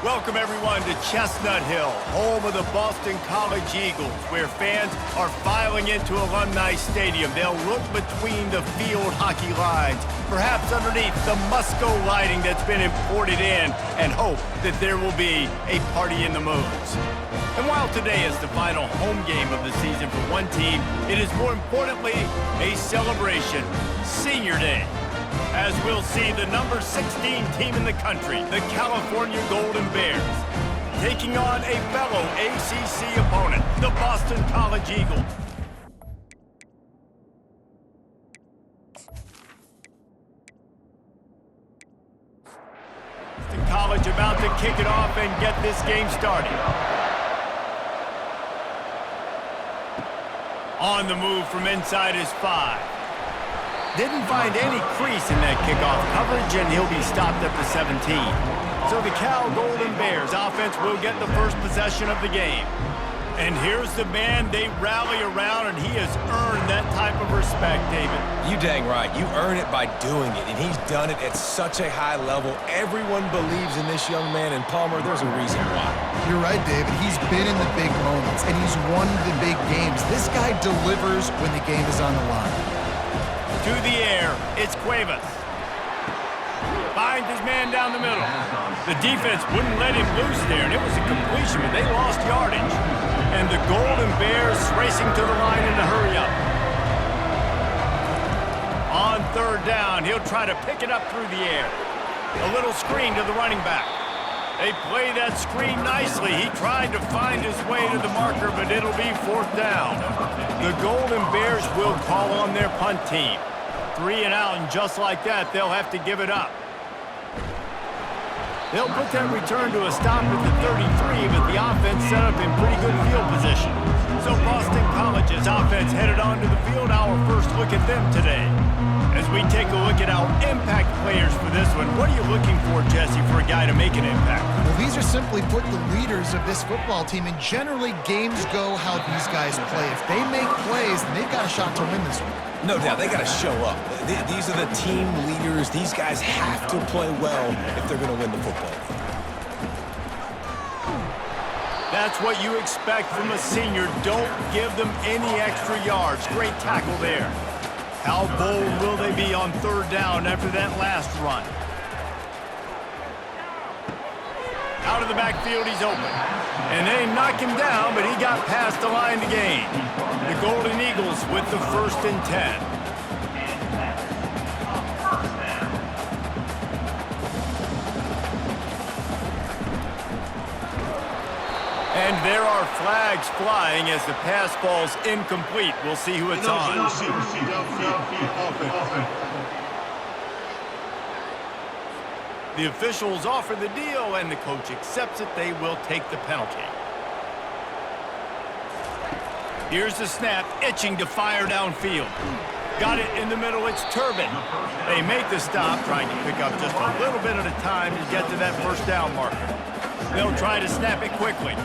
Welcome, everyone, to Chestnut Hill, home of the Boston College Eagles, where fans are filing into Alumni Stadium. They'll look between the field hockey lines, perhaps underneath the Musco lighting that's been imported in, and hope that there will be a party in the moons. And while today is the final home game of the season for one team, it is more importantly a celebration, Senior Day, as we'll see the number 16 team in the country, the California Golden Bears, taking on a fellow ACC opponent, the Boston College Eagles. Boston College about to kick it off and get this game started. On the move from inside his 5. Didn't find any crease in that kickoff coverage, and he'll be stopped at the 17. So the Cal Golden Bears offense will get the first possession of the game. And here's the man they rally around, and he has earned that type of respect, David. You dang right. You earn it by doing it, and he's done it at such a high level. Everyone believes in this young man, and Palmer, there's a reason why. You're right, David. He's been in the big moments, and he's won the big games. This guy delivers when the game is on the line. To the air, it's Cuevas. Finds his man down the middle. The defense wouldn't let him loose there, and it was a completion, but they lost yardage. And the Golden Bears racing to the line in a hurry up. On third down, he'll try to pick it up through the air. A little screen to the running back. They play that screen nicely. He tried to find his way to the marker, but it'll be fourth down. The Golden Bears will call on their punt team. 3 and out, and just like that, they'll have to give it up. They'll put that return to a stop at the 33, but the offense set up in pretty good field position. So Boston College's offense headed onto the field. Our first look at them today. As we take a look at our impact players for this one, what are you looking for, Jesse, for a guy to make an impact? Well, these are simply put the leaders of this football team, and generally games go how these guys play. If they make plays, then they've got a shot to win this one. No doubt, they got to show up. These are the team leaders. These guys have to play well if they're going to win the football game. That's what you expect from a senior. Don't give them any extra yards. Great tackle there. How bold will they be on third down after that last run? Out of the backfield, he's open. And they knock him down, but he got past the line to gain. The Golden Eagles with the 1st and 10. And there are flags flying as the pass falls incomplete. We'll see who it's on. The officials offer the deal, and the coach accepts it. They will take the penalty. Here's the snap, itching to fire downfield. Got it in the middle, it's Turbin. They make the stop, trying to pick up just a little bit at a time to get to that first down marker. They'll try to snap it quickly.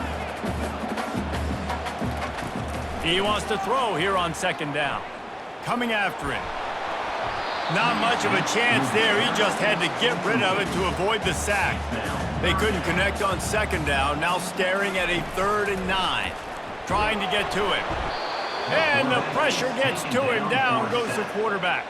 He wants to throw here on 2nd down. Coming after him. Not much of a chance there. He just had to get rid of it to avoid the sack. They couldn't connect on 2nd down. Now staring at a 3rd and 9. Trying to get to him. And the pressure gets to him. Down goes the quarterback.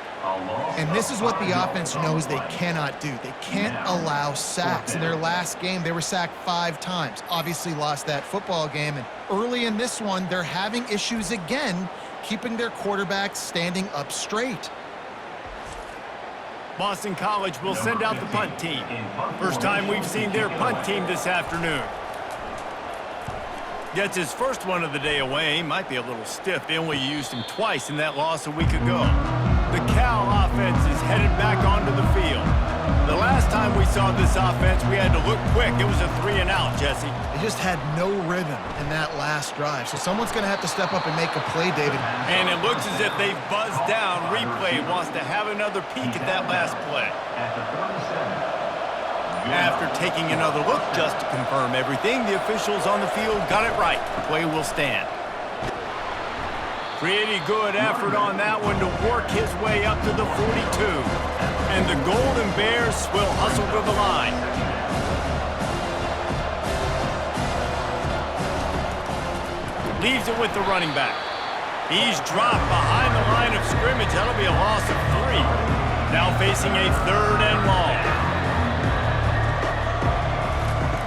And this is what the offense knows they cannot do. They can't allow sacks. In their last game, they were sacked 5 times. Obviously lost that football game. And early in this one, they're having issues again, keeping their quarterback standing up straight. Boston College will send out the punt team. First time we've seen their punt team this afternoon. Gets his first one of the day away. Might be a little stiff. They only used him twice in that loss a week ago. The Cal offense is headed back onto the field. The last time we saw this offense, we had to look quick. It was a 3 and out, Jesse. They just had no rhythm in that last drive. So someone's going to have to step up and make a play, David. And it looks as if they've buzzed down. Replay wants to have another peek at that last play. After taking another look just to confirm everything, the officials on the field got it right. The play will stand. Pretty good effort on that one to work his way up to the 42. And the Golden Bears will hustle to the line. Leaves it with the running back. He's dropped behind the line of scrimmage. That'll be a loss of 3. Now facing a 3rd and long.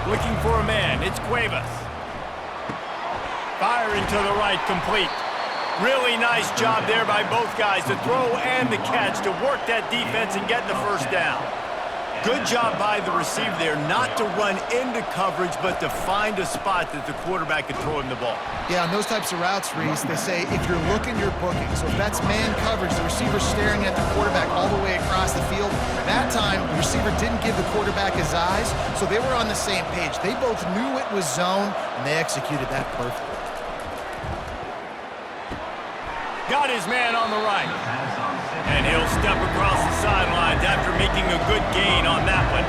Looking for a man. It's Cuevas. Firing to the right, complete. Really nice job there by both guys, the throw and the catch, to work that defense and get the first down. Good job by the receiver there, not to run into coverage, but to find a spot that the quarterback could throw him the ball. Yeah, on those types of routes, Reese, they say if you're looking, you're booking. So if that's man coverage, the receiver's staring at the quarterback all the way across the field. That time, the receiver didn't give the quarterback his eyes, so they were on the same page. They both knew it was zone, and they executed that perfectly. Got his man on the right. And he'll step across the sidelines after making a good gain on that one.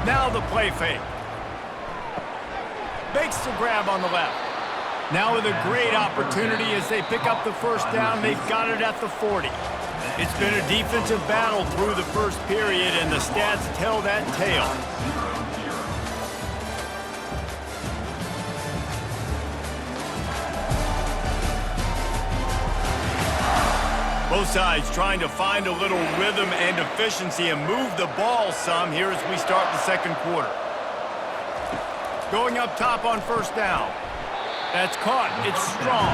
Now the play fake. Makes the grab on the left. Now with a great opportunity as they pick up the first down, they've got it at the 40. It's been a defensive battle through the first period, and the stats tell that tale. Both sides trying to find a little rhythm and efficiency and move the ball some here as we start the second quarter. Going up top on first down. That's caught. It's strong.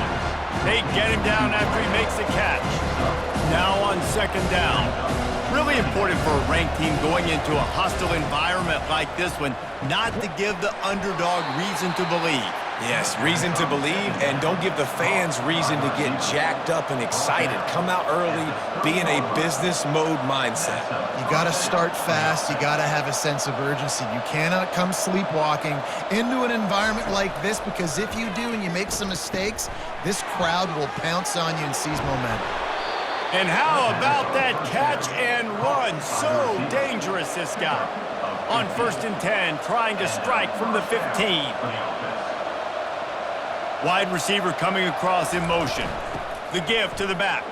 They get him down after he makes the catch. Now on second down. Really important for a ranked team going into a hostile environment like this one, not to give the underdog reason to believe. Yes, reason to believe, and don't give the fans reason to get jacked up and excited. Come out early, be in a business mode mindset. You got to start fast. You got to have a sense of urgency. You cannot come sleepwalking into an environment like this, because if you do and you make some mistakes, this crowd will pounce on you and seize momentum. And how about that catch and run? So dangerous, this guy. On 1st and 10, trying to strike from the 15. Wide receiver coming across in motion. The give to the back.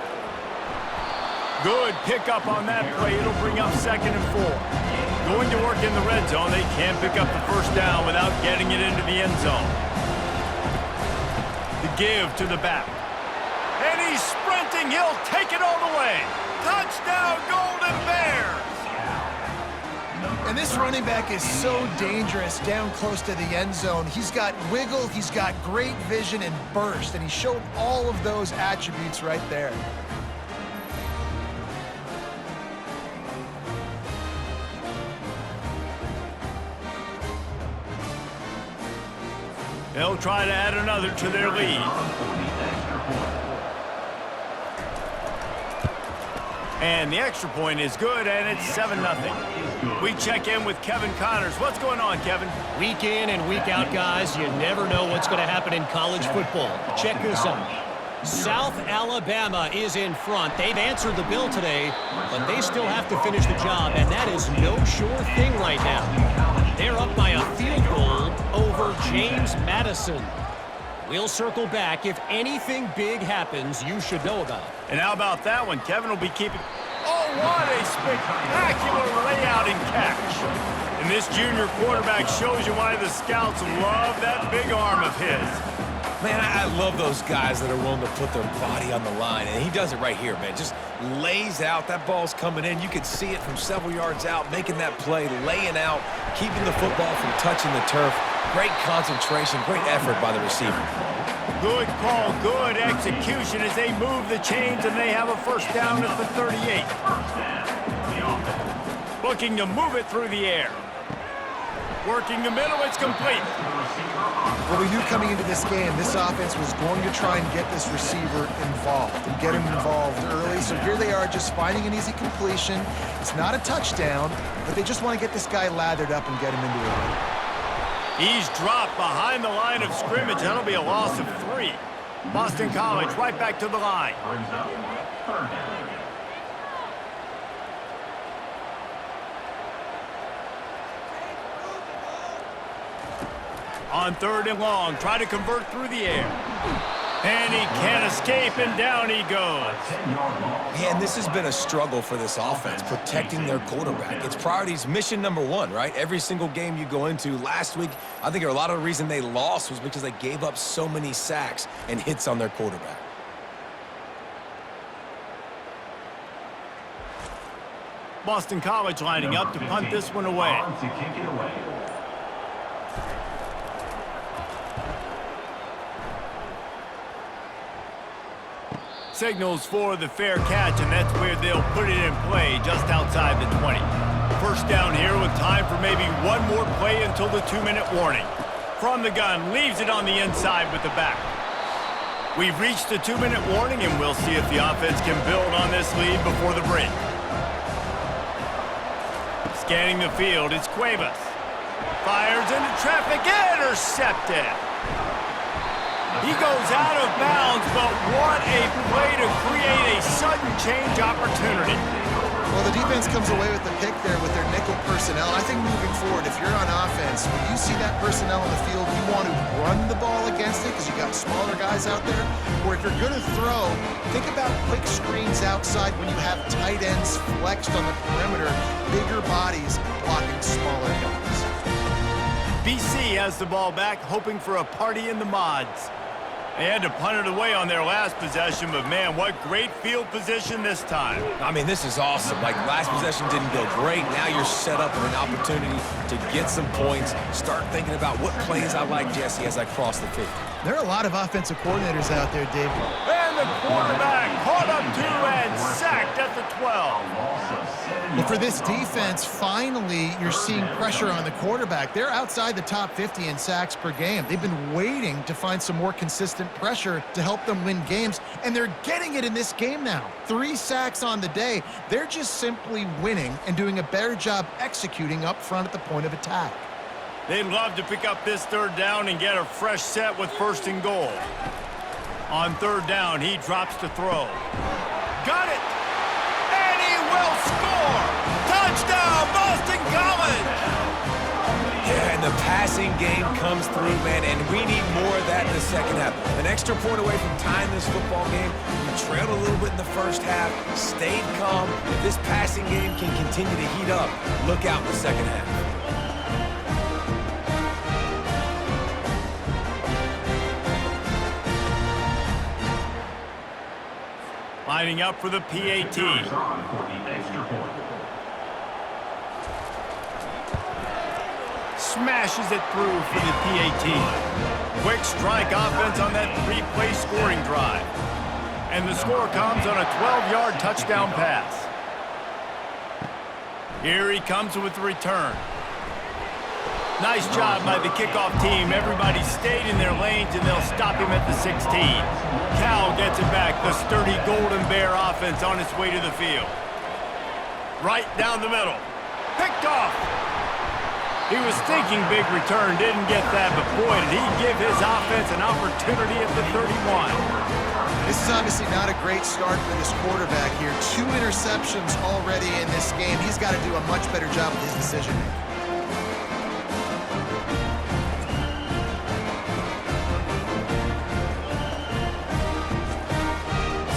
Good pickup on that play. It'll bring up 2nd and 4. Going to work in the red zone. They can't pick up the first down without getting it into the end zone. The give to the back. And he's sprinting. He'll take it all the way. Touchdown, Golden Bears! And this running back is so dangerous down close to the end zone. He's got wiggle, he's got great vision and burst, and he showed all of those attributes right there. They'll try to add another to their lead. And the extra point is good, and it's 7-0. We check in with Kevin Connors. What's going on, Kevin? Week in and week out, guys, you never know what's going to happen in college football. Check this out. South Alabama is in front. They've answered the bell today, but they still have to finish the job, and that is no sure thing right now. They're up by a field goal over James Madison. We'll circle back. If anything big happens, you should know about it. And how about that one? Kevin will be keeping... Oh, what a spectacular layout and catch. And this junior quarterback shows you why the scouts love that big arm of his. Man, I love those guys that are willing to put their body on the line, and he does it right here, man. Just lays out. That ball's coming in. You can see it from several yards out, making that play, laying out, keeping the football from touching the turf. Great concentration, great effort by the receiver. Good call, good execution as they move the chains, and they have a first down at the 38. Looking to move it through the air. Working the middle, it's complete. Well, we knew coming into this game, this offense was going to try and get this receiver involved and get him involved early. So here they are just finding an easy completion. It's not a touchdown, but they just want to get this guy lathered up and get him into a win. He's dropped behind the line of scrimmage. That'll be a loss of 3. Boston College right back to the line. On 3rd and long, try to convert through the air. And he can't escape, and down he goes. Man, this has been a struggle for this offense, protecting their quarterback. It's priorities, mission number one, right? Every single game you go into. Last week, I think a lot of the reason they lost was because they gave up so many sacks and hits on their quarterback. Boston College lining up to punt this one away. Signals for the fair catch, and that's where they'll put it in play, just outside the 20. First down here with time for maybe one more play until the 2-minute warning. From the gun, leaves it on the inside with the back. We've reached the 2-minute warning, and we'll see if the offense can build on this lead before the break. Scanning the field, it's Cuevas. Fires into traffic, intercepted. He goes out of bounds, but what a play to create a sudden change opportunity. Well, the defense comes away with the pick there with their nickel personnel. I think moving forward, if you're on offense, when you see that personnel on the field, you want to run the ball against it because you got smaller guys out there. Or if you're going to throw, think about quick screens outside when you have tight ends flexed on the perimeter, bigger bodies blocking smaller guys. BC has the ball back, hoping for a party in the mods. They had to punt it away on their last possession, but man, what great field position this time. I mean, this is awesome. Like, last possession didn't go great. Now you're set up with an opportunity to get some points. Start thinking about what plays I like, Jesse, as I cross the 50. There are a lot of offensive coordinators out there, Dave. And the quarterback caught up to and sacked at the 12. Well, for this defense, finally, you're seeing pressure on the quarterback. They're outside the top 50 in sacks per game. They've been waiting to find some more consistent pressure to help them win games, and they're getting it in this game now. 3 sacks on the day. They're just simply winning and doing a better job executing up front at the point of attack. They'd love to pick up this 3rd down and get a fresh set with 1st and goal. On 3rd down, he drops to throw. Got it! And he will score! Touchdown, Boston College! Yeah, and the passing game comes through, man, and we need more of that in the second half. An extra point away from tying this football game. We trailed a little bit in the first half, stayed calm. If this passing game can continue to heat up, look out in the second half. Lining up for the PAT. Smashes it through for the PAT. Quick strike offense on that 3-play scoring drive. And the score comes on a 12-yard touchdown pass. Here he comes with the return. Nice job by the kickoff team. Everybody stayed in their lanes, and they'll stop him at the 16. Cal gets it back. The sturdy Golden Bear offense on its way to the field. Right down the middle. Picked off. He was thinking big return, didn't get that, but boy, did he give his offense an opportunity at the 31. This is obviously not a great start for this quarterback here. 2 interceptions already in this game. He's got to do a much better job with his decision-making.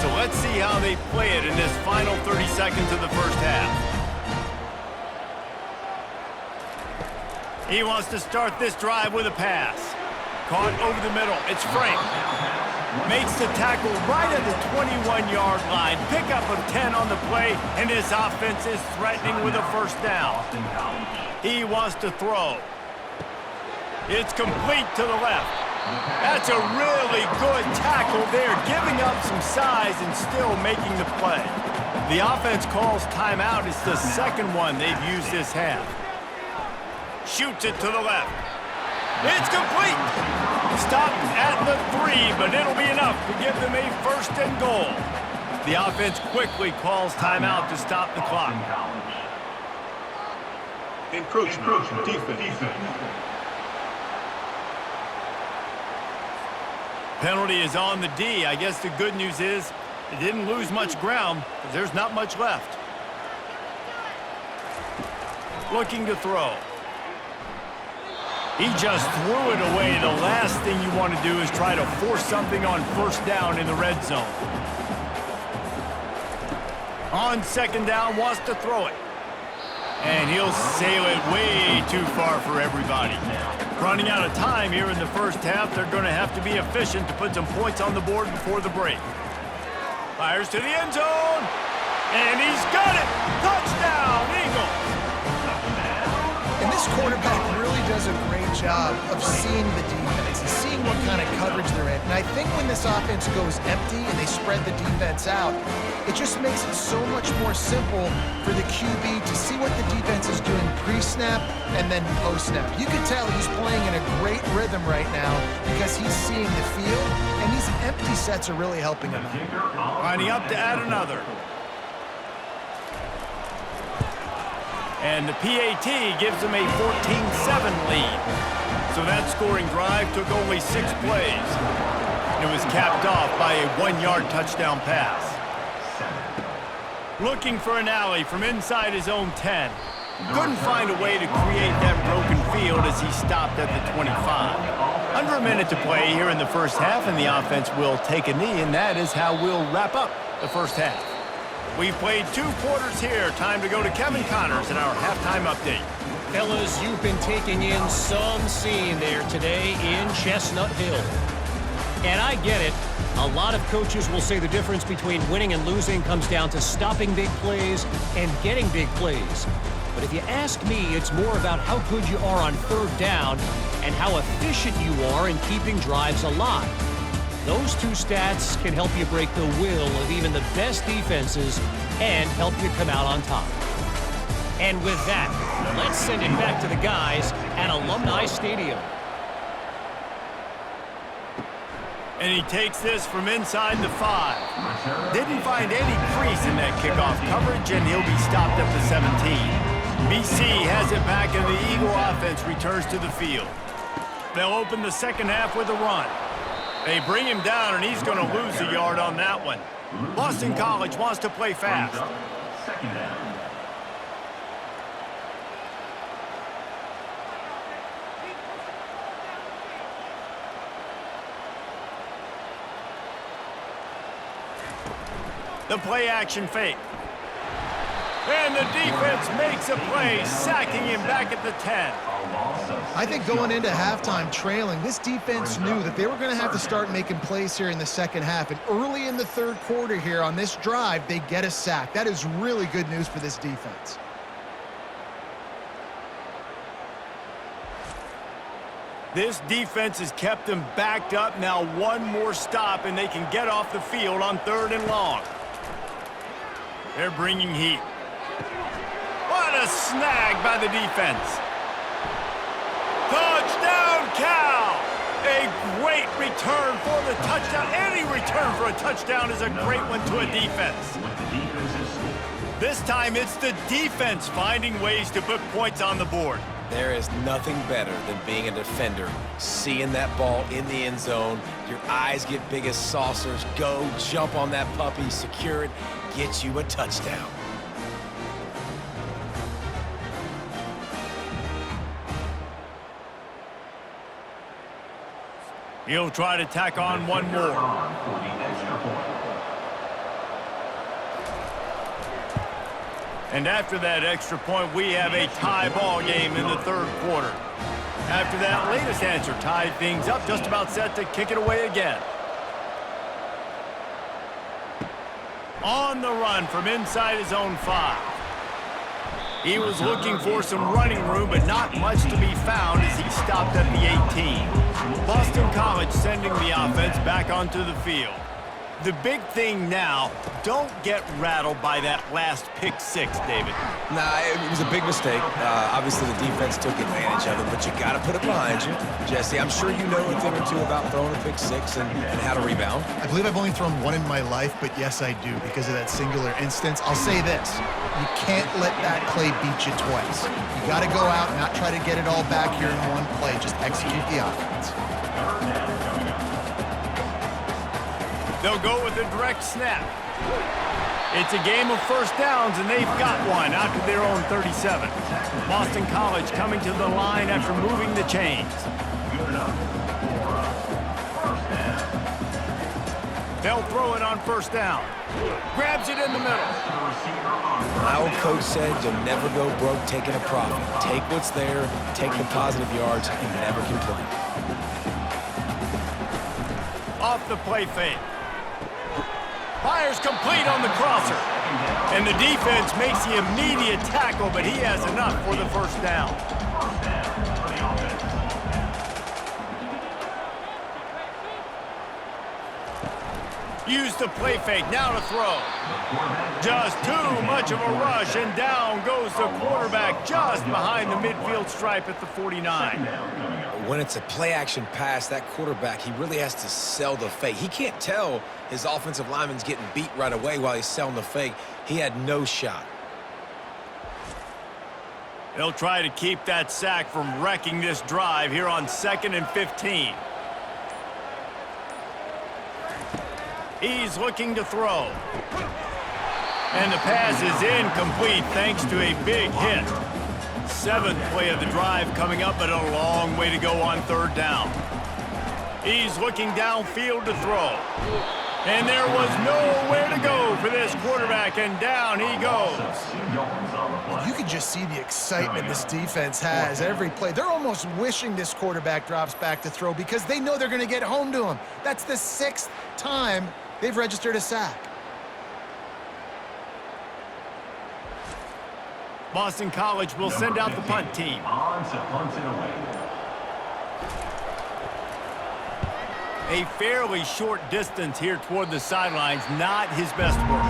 So let's see how they play it in this final 30 seconds of the first half. He wants to start this drive with a pass. Caught over the middle. It's Frank. Makes the tackle right at the 21-yard line. Pickup of 10 on the play, and his offense is threatening with a 1st down. He wants to throw. It's complete to the left. That's a really good tackle there, giving up some size and still making the play. The offense calls timeout. It's the 2nd one they've used this half. Shoots it to the left. It's complete. Stopped at the 3, but it'll be enough to give them a 1st and goal. The offense quickly calls timeout to stop the clock. Encroachment defense. Penalty is on the D. I guess the good news is it didn't lose much ground because there's not much left. He just threw it away. The last thing you want to do is try to force something on first down in the red zone. On second down, wants to throw it. And he'll sail it way too far for everybody. Running out of time here in the first half, they're going to have to be efficient to put some points on the board before the break. Fires to the end zone. And he's got it. Touchdown, Eagles. And this quarterback really does a great job of seeing the defense and seeing what kind of coverage they're in. And I think when this offense goes empty and they spread the defense out, it just makes it so much more simple for the QB to see what the defense is doing pre-snap and then post-snap. You can tell he's playing in a great rhythm right now because he's seeing the field, and these empty sets are really helping him out. Lining up to add another. And the PAT gives them a 14-7 lead. So that scoring drive took only 6 plays. It was capped off by a 1-yard touchdown pass. Looking for an alley from inside his own 10. Couldn't find a way to create that broken field as he stopped at the 25. Under a minute to play here in the first half, and the offense will take a knee, and that is how we'll wrap up the first half. We've played 2 quarters here. Time to go to Kevin Connors in our halftime update. Fellas, you've been taking in some scene there today in Chestnut Hill. And I get it. A lot of coaches will say the difference between winning and losing comes down to stopping big plays and getting big plays. But if you ask me, it's more about how good you are on third down and how efficient you are in keeping drives alive. Those 2 stats can help you break the will of even the best defenses and help you come out on top. And with that, let's send it back to the guys at Alumni Stadium. And he takes this from inside the 5. Didn't find any crease in that kickoff coverage, and he'll be stopped at the 17. BC has it back, and the Eagle offense returns to the field. They'll open the second half with a run. They bring him down, and he's going to lose a yard on that one. Boston College wants to play fast. Second down. The play action fake. And the defense makes a play, sacking him back at the 10. I think going into halftime trailing, this defense knew that they were going to have to start making plays here in the second half. And early in the third quarter here on this drive, they get a sack. That is really good news for this defense. This defense has kept them backed up. Now one more stop, and they can get off the field on 3rd and long. They're bringing heat. What a snag by the defense. Touchdown, Cal! A great return for the touchdown. Any return for a touchdown is a great one to a defense. This time it's the defense finding ways to put points on the board. There is nothing better than being a defender, seeing that ball in the end zone. Your eyes get big as saucers. Go, jump on that puppy, secure it, get you a touchdown. He'll try to tack on one more. And after that extra point, we have a tie ball game in the third quarter. After that latest answer tied things up, just about set to kick it away again. On the run from inside his own 5. He was looking for some running room, but not much to be found as he stopped at the 18. Boston College sending the offense back onto the field. The big thing now, don't get rattled by that last pick 6, David. Nah, it was a big mistake. Obviously, the defense took advantage of it, but you got to put it behind you. Jesse, I'm sure you know a thing or two about throwing a pick 6 and how to rebound. I believe I've only thrown one in my life, but yes, I do because of that singular instance. I'll say this. You can't let that play beat you twice. You got to go out and not try to get it all back here in one play. Just execute the offense. They'll go with a direct snap. It's a game of first downs, and they've got one out to their own 37. Boston College coming to the line after moving the chains. They'll throw it on first down. Grabs it in the middle. My old coach said you'll never go broke taking a profit. Take what's there, take the positive yards, and never complain. Off the play fake. Fires complete on the crosser. And the defense makes the immediate tackle, but he has enough for the first down. Use the play fake, now to throw. Just too much of a rush, and down goes the quarterback just behind the midfield stripe at the 49. When it's a play-action pass, that quarterback, he really has to sell the fake. He can't tell his offensive lineman's getting beat right away while he's selling the fake. He had no shot. They'll try to keep that sack from wrecking this drive here on 2nd and 15. He's looking to throw. And the pass is incomplete thanks to a big hit. 7th play of the drive coming up, but a long way to go on 3rd down. He's looking downfield to throw. And there was nowhere to go for this quarterback, and down he goes. You can just see the excitement this defense has every play. They're almost wishing this quarterback drops back to throw because they know they're going to get home to him. That's the 6th time they've registered a sack. Boston College will send out the punt team. A fairly short distance here toward the sidelines, not his best work.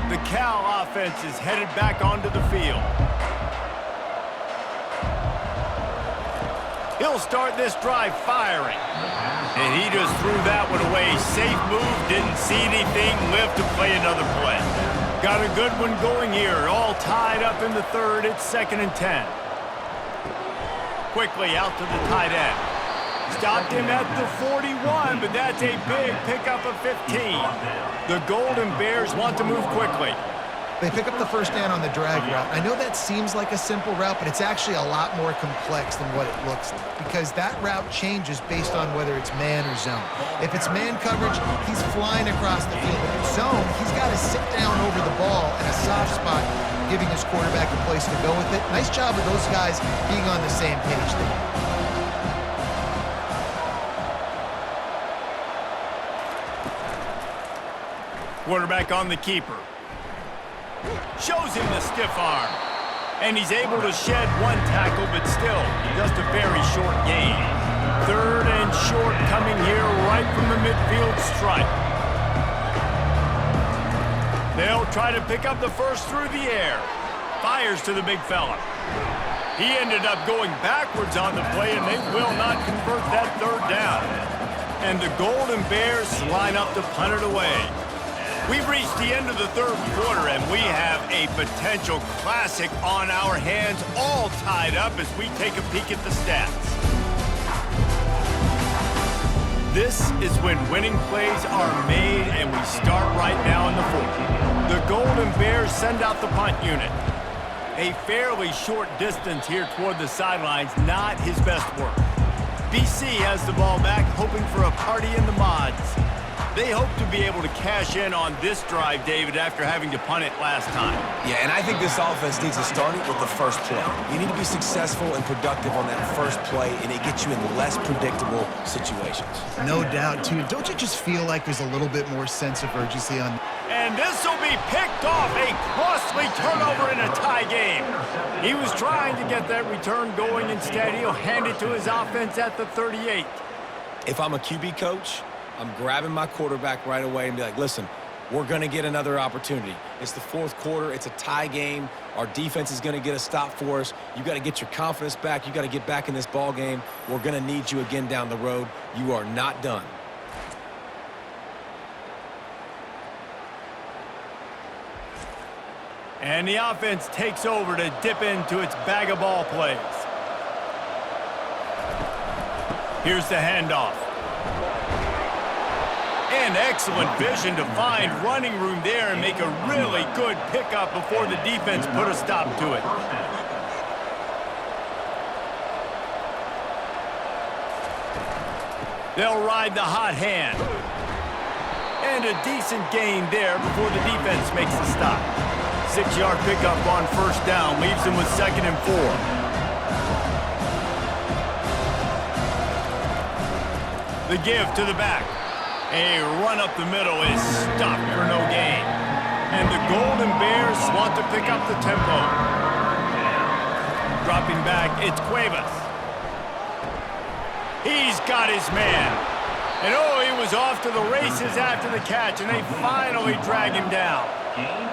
The Cal offense is headed back onto the field. He'll start this drive firing. And he just threw that one away. Safe move, didn't see anything, lived to play another play. Got a good one going here, all tied up in the 3rd. It's 2nd and 10. Quickly out to the tight end. Stopped him at the 41, but that's a big pickup of 15. The Golden Bears want to move quickly. They pick up the first down on the drag route. I know that seems like a simple route, but it's actually a lot more complex than what it looks like because that route changes based on whether it's man or zone. If it's man coverage, he's flying across the field. If it's zone, he's got to sit down over the ball in a soft spot, giving his quarterback a place to go with it. Nice job of those guys being on the same page there. Quarterback on the keeper. Shows him the stiff arm. And he's able to shed one tackle, but still just a very short gain. 3rd and short coming here right from the midfield stripe. They'll try to pick up the first through the air. Fires to the big fella. He ended up going backwards on the play, and they will not convert that 3rd down. And the Golden Bears line up to punt it away. We've reached the end of the 3rd quarter, and we have a potential classic on our hands, all tied up as we take a peek at the stats. This is when winning plays are made, and we start right now in the 4th. The Golden Bears send out the punt unit. A fairly short distance here toward the sidelines, not his best work. BC has the ball back, hoping for a party in the mods. They hope to be able to cash in on this drive, David, after having to punt it last time. Yeah, and I think this offense needs to start it with the first play. You need to be successful and productive on that first play, and it gets you in less predictable situations. No doubt, too. Don't you just feel like there's a little bit more sense of urgency on... And this will be picked off, a costly turnover in a tie game. He was trying to get that return going. Instead, he'll hand it to his offense at the 38. If I'm a QB coach, I'm grabbing my quarterback right away and be like, listen, we're going to get another opportunity. It's the 4th quarter. It's a tie game. Our defense is going to get a stop for us. You got to get your confidence back. You got to get back in this ball game. We're going to need you again down the road. You are not done. And the offense takes over to dip into its bag of ball plays. Here's the handoff. And excellent vision to find running room there and make a really good pickup before the defense put a stop to it. They'll ride the hot hand. And a decent gain there before the defense makes the stop. 6-yard pickup on first down leaves them with 2nd and 4. The give to the back. A run up the middle is stopped for no gain. And the Golden Bears want to pick up the tempo. Dropping back, it's Cuevas. He's got his man. And oh, he was off to the races after the catch, and they finally drag him down.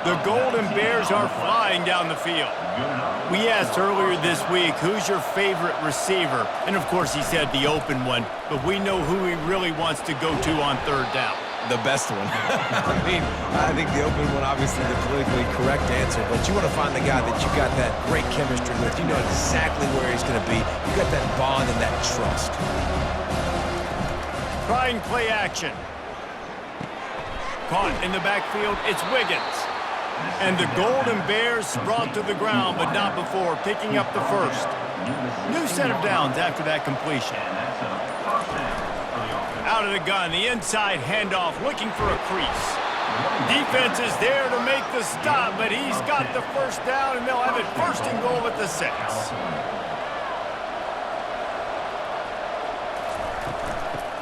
The Golden Bears are flying down the field. We asked earlier this week, who's your favorite receiver? And of course he said the open one, but we know who he really wants to go to on 3rd down. The best one. I think the open one, obviously the politically correct answer, but you want to find the guy that you got that great chemistry with. You know exactly where he's going to be. You got that bond and that trust. Trying play action. Caught in the backfield, it's Wiggins. And the Golden Bears brought to the ground, but not before picking up the first. New set of downs after that completion. Out of the gun, the inside handoff, looking for a crease. Defense is there to make the stop, but he's got the first down, and they'll have it 1st and goal at the 6.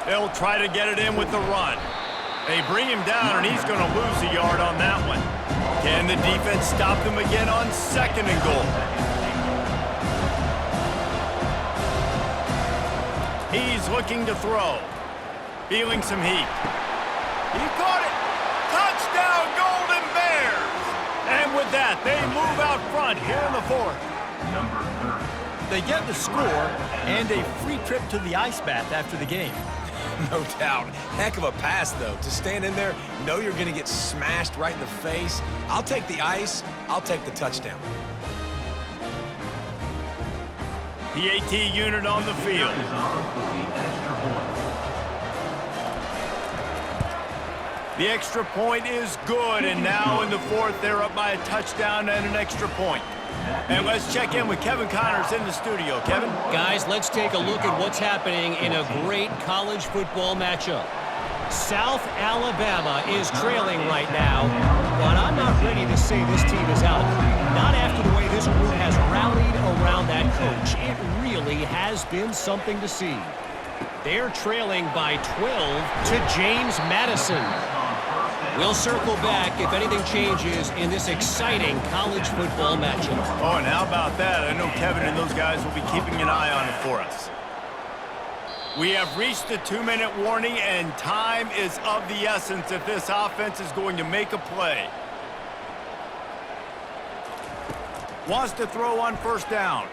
They'll try to get it in with the run. They bring him down, and he's going to lose a yard on that one. Can the defense stop them again on 2nd and goal? He's looking to throw. Feeling some heat. He caught it. Touchdown, Golden Bears! And with that, they move out front here in the 4th. They get the score and a free trip to the ice bath after the game. No doubt. Heck of a pass, though. To stand in there, know you're going to get smashed right in the face. I'll take the ice. I'll take the touchdown. PAT unit on the field. The extra point is good, and now in the 4th, they're up by a touchdown and an extra point. And let's check in with Kevin Connors in the studio. Kevin? Guys, let's take a look at what's happening in a great college football matchup. South Alabama is trailing right now, but I'm not ready to say this team is out. Not after the way this group has rallied around that coach. It really has been something to see. They're trailing by 12 to James Madison. We'll circle back if anything changes in this exciting college football matchup. Oh, and how about that? I know Kevin and those guys will be keeping an eye on it for us. We have reached the 2-minute warning, and time is of the essence if this offense is going to make a play. Wants to throw on 1st down.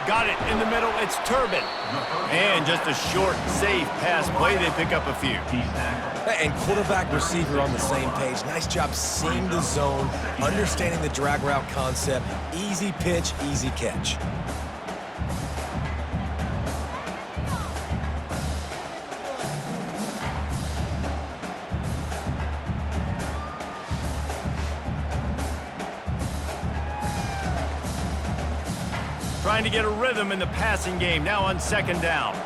Got it in the middle. It's Turbin. And just a short, safe pass play. They pick up a few. And quarterback receiver on the same page. Nice job seeing the zone, understanding the drag route concept. Easy pitch, easy catch. Trying to get a rhythm in the passing game, now on 2nd down.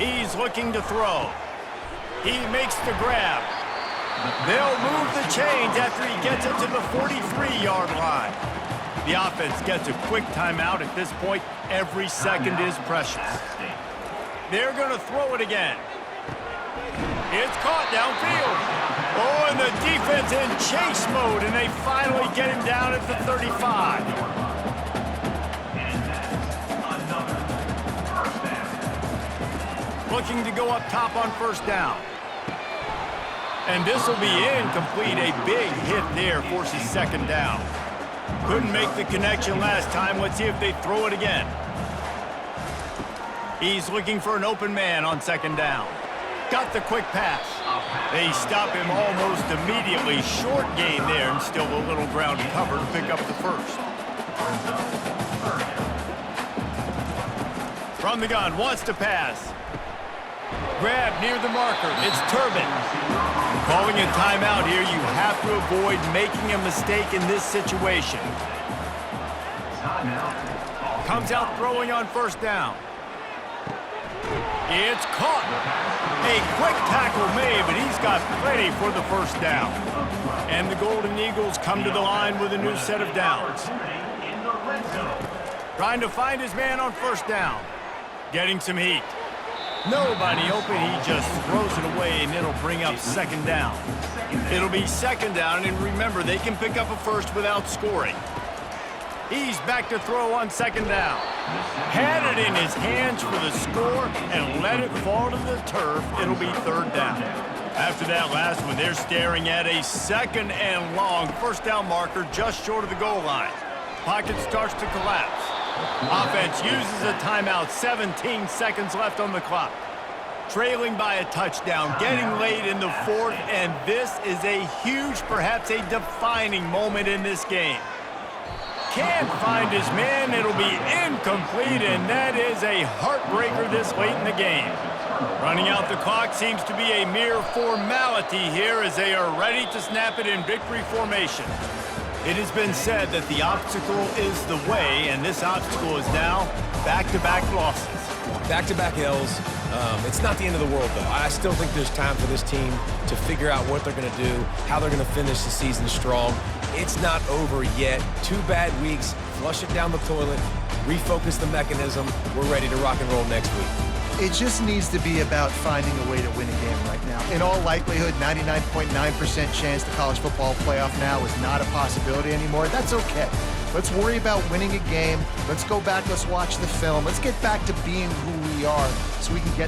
He's looking to throw. He makes the grab. They'll move the chains after he gets it to the 43-yard line. The offense gets a quick timeout at this point. Every second is precious. They're going to throw it again. It's caught downfield. Oh, and the defense in chase mode, and they finally get him down at the 35. Looking to go up top on 1st down. And this will be incomplete. A big hit there forces 2nd down. Couldn't make the connection last time. Let's see if they throw it again. He's looking for an open man on 2nd down. Got the quick pass. They stop him almost immediately. Short gain there, and still a little ground cover to pick up the 1st. From the gun, wants to pass. grab near the marker. It's Turbin. Calling a timeout here, you have to avoid making a mistake in this situation. Comes out throwing on first down. It's caught. A quick tackle made, but he's got plenty for the first down. And the Golden Eagles come to the line with a new set of downs. Trying to find his man on first down. Getting some heat. Nobody open, he just throws it away, and it'll bring up second down. It'll be second down, and remember, they can pick up a first without scoring. He's back to throw on second down. Had it in his hands for the score and let it fall to the turf. It'll be third down. After that last one, they're staring at a second and long first down marker just short of the goal line. Pocket starts to collapse. Offense uses a timeout, 17 seconds left on the clock. Trailing by a touchdown, getting late in the fourth, and this is a huge, perhaps a defining moment in this game. Can't find his man, it'll be incomplete, and that is a heartbreaker this late in the game. Running out the clock seems to be a mere formality here as they are ready to snap it in victory formation. It has been said that the obstacle is the way, and this obstacle is now back-to-back losses. Back-to-back L's. It's not the end of the world, though. I still think there's time for this team to figure out what they're going to do, how they're going to finish the season strong. It's not over yet. 2 bad weeks. Flush it down the toilet. Refocus the mechanism. We're ready to rock and roll next week. It just needs to be about finding a way to win a game right now. In all likelihood, 99.9% chance the college football playoff now is not a possibility anymore. That's okay. Let's worry about winning a game. Let's go back, let's watch the film. Let's get back to being who we are so we can get